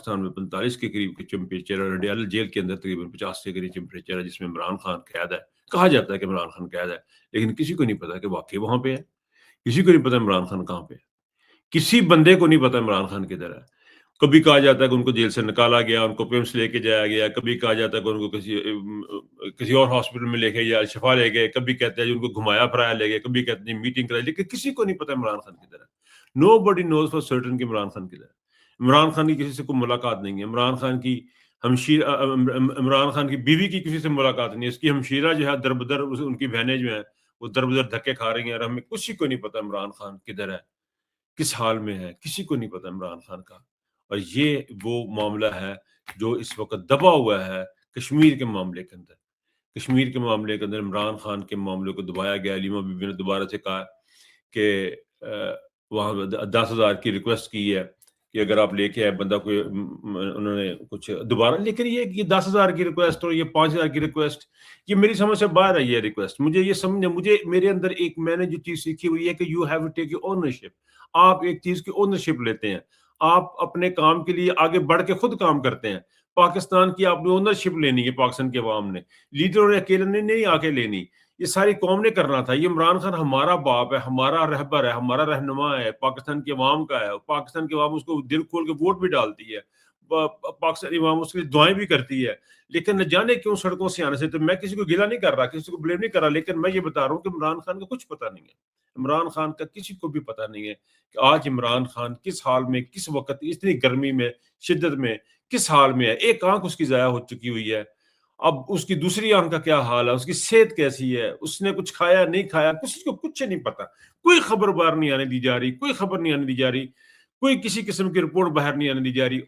पाकिस्तान में 45 के करीब के टेम्परेचर और अडयाला जेल के अंदर तकरीबन 50 के करीब टेम्परेचर है, जिसमें इमरान खान कैद है। कहा जाता है कि इमरान खान कैद है, लेकिन किसी को नहीं पता कि वाक़ई वहाँ पे है। किसी को नहीं पता इमरान खान कहाँ पे है। किसी बंदे को नहीं पता इमरान खान किधर है। कभी कहा जाता है कि उनको जेल से निकाला गया, उनको पिम्स लेके जाया गया, कभी कहा जाता है कि उनको किसी और हॉस्पिटल में लेके या शिफा ले गए, कभी कहते हैं जी उनको घुमाया-फिराया ले गए, कभी कहते हैं मीटिंग कराई, लेकिन किसी को नहीं पता इमरान खान किधर है। नोबडी नोज़ फॉर सर्टेन कि इमरान खान किधर है। इमरान खान की किसी से कोई मुलाकात नहीं है। इमरान खान की बीवी की किसी से मुलाकात नहीं है। उसकी हमशीरा जो है दर-बदर उनकी बहनें जो हैं, वो दर-बदर धक्के खा रही हैं और हमें किसी को नहीं पता इमरान खान किधर है, किस हाल में है, किसी को नहीं पता इमरान खान का। और ये वो मामला है जो इस वक़्त दबा हुआ है कश्मीर के मामले के अंदर। कश्मीर के मामले के अंदर इमरान खान के मामले को दबाया गया। हलीमा बीबी ने दोबारा से कहा कि वहाँ 10,000 की रिक्वेस्ट की है कि अगर आप लेके आए बंदा कोई उन्होंने कुछ दोबारा, लेकिन ये 10,000 की रिक्वेस्ट और ये 5,000 की रिक्वेस्ट, ये मेरी समझ से बाहर है ये रिक्वेस्ट। मुझे ये समझ मुझे मेरे अंदर एक मैंने जो चीज़ सीखी हुई है कि you have to take your ownership. आप एक चीज़ की ओनरशिप लेते हैं। आप अपने काम के लिए आगे बढ़ के खुद काम करते हैं। पाकिस्तान की आपने ओनरशिप लेनी है पाकिस्तान के अवाम ने। लीडरों ने अकेले ने नहीं आके लेनी। ये सारी कौम ने करना था। ये इमरान खान हमारा बाप है, हमारा रहबर है, हमारा रहनुमा है, पाकिस्तान की अवाम का है। पाकिस्तान की अवाम उसको दिल खोल के वोट भी डालती है। पाकिस्तानी अवाम उसके लिए दुआएँ भी करती है। लेकिन न जाने क्यों सड़कों से आने से, तो मैं किसी को गिला नहीं कर रहा, किसी को ब्लेम नहीं कर रहा, लेकिन मैं ये बता रहा हूँ कि इमरान खान का कुछ पता नहीं है। इमरान खान का किसी को भी पता नहीं है कि आज इमरान खान किस हाल में, किस वक़्त, इतनी गर्मी में, शिद्दत में, किस हाल में है। एक आँख उसकी ज़ाया हो चुकी हुई है। अब उसकी दूसरी आँख का क्या हाल है, उसकी सेहत कैसी है, उसने कुछ खाया, नहीं खाया, किसी को कुछ नहीं पता। कोई खबर बाहर नहीं आने दी जा रही, कोई खबर नहीं आने दी जा रही, कोई किसी किस्म की रिपोर्ट बाहर नहीं आने दी जा रही।